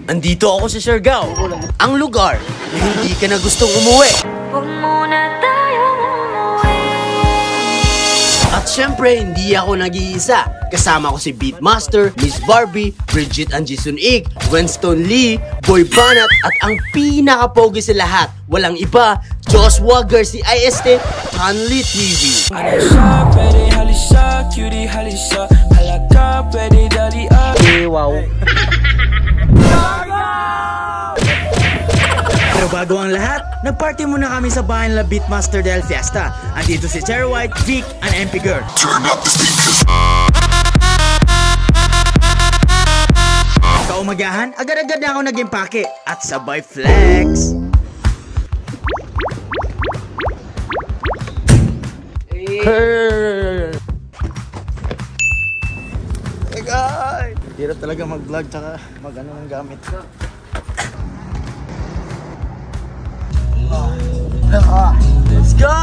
Andito ako sa Siargao, ang lugar na hindi ka na gustong umuwi. Huwag muna tayong umuwi. At syempre, hindi ako nag-iisa. Kasama ko si Beatmaster, Miss Barbie, Bridget Anjison Ik, Winston Lee, Boy Banat, at ang pinaka-pogi sa lahat, walang iba, Joshua Garcia IST, Hanli TV. Wow. Pero bago ang lahat, nagparty muna kami sa bahay nila Beatmaster Del Fiesta. Andito si Cherry White, Vic, and MP Girl. Kaumagahan, agad-agad na ako naging pake at sabay flex. Hirap talaga mag-vlog tsaka mag-ano ng gamit. Let's go!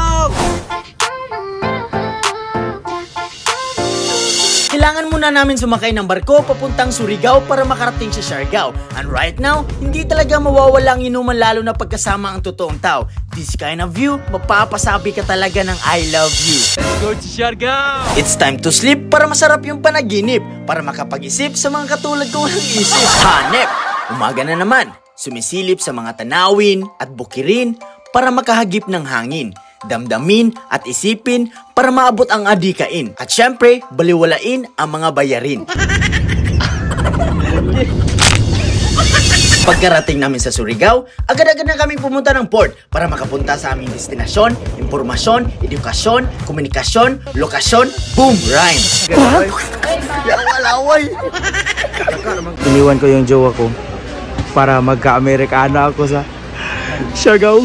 Kailangan muna namin sumakay ng barko papuntang Surigao para makarating sa Siargao. And right now, hindi talaga mawawala ang inuman lalo na pagkasama ang totoong tao. This kind of view, mapapasabi ka talaga ng I love you. Let's go to Siargao! It's time to sleep para masarap yung panaginip, para makapag-isip sa mga katulad kong walang isip. Hanep! Umaga na naman, sumisilip sa mga tanawin at bukirin para makahagip ng hangin, damdamin at isipin para maabot ang adikain. At syempre, baliwalain ang mga bayarin. Pagkarating namin sa Surigao, agad-agad na kaming pumunta ng port para makapunta sa aming destinasyon, impormasyon, edukasyon, komunikasyon, lokasyon, boom, rhyme. Laway! Iniwan ko yung jowa ko para magka-Amerikana ako sa Siargao.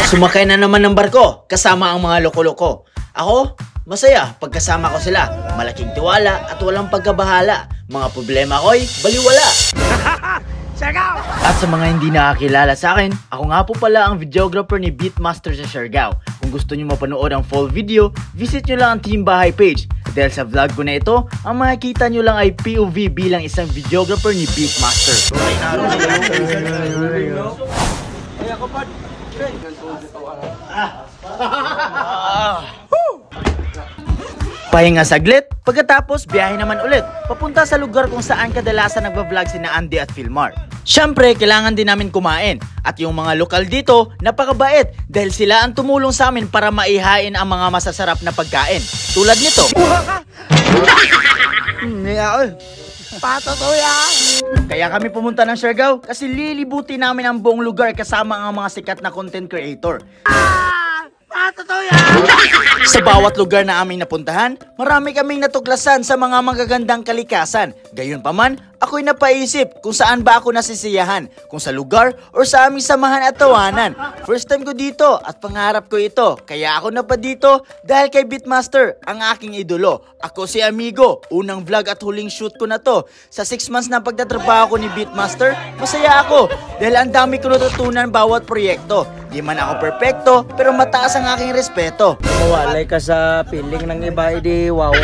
Sumakay na naman ng barko kasama ang mga loko-loko. Ako, masaya pagkasama ko sila. Malaking tiwala at walang pagkabahala. Mga problema ko'y baliwala. At sa mga hindi nakakilala sa akin, ako nga po pala ang videographer ni Beatmaster sa Siargao. Kung gusto nyo mapanood ang full video, visit nyo lang ang Team Bahay page. Dahil sa vlog ko na ito, ang makikita nyo lang ay POV bilang isang videographer ni Beatmaster. Pahinga saglit, pagkatapos biyahe naman ulit, papunta sa lugar kung saan kadalasan nagbablog sina Andy at Philmar. Siyempre, kailangan din namin kumain. At yung mga lokal dito, napakabait dahil sila ang tumulong sa amin para maihain ang mga masasarap na pagkain. Tulad nito. Kaya kami pumunta ng Siargao kasi lilibuti namin ang buong lugar kasama ang mga sikat na content creator. Sa bawat lugar na aming napuntahan, marami kaming natuklasan sa mga magagandang kalikasan. Gayunpaman, ako'y napaisip kung saan ba ako nasisiyahan, kung sa lugar o sa aming samahan at tawanan. First time ko dito at pangarap ko ito, kaya ako na pa dito dahil kay Beatmaster, ang aking idolo. Ako si Amigo, unang vlog at huling shoot ko na to. Sa 6 months na pagtatrabaho ko ni Beatmaster, masaya ako dahil ang dami ko natutunan bawat proyekto. Di man ako perpekto, pero mataas ang aking respeto. Mawalay ka sa piling ng iba, edi wow.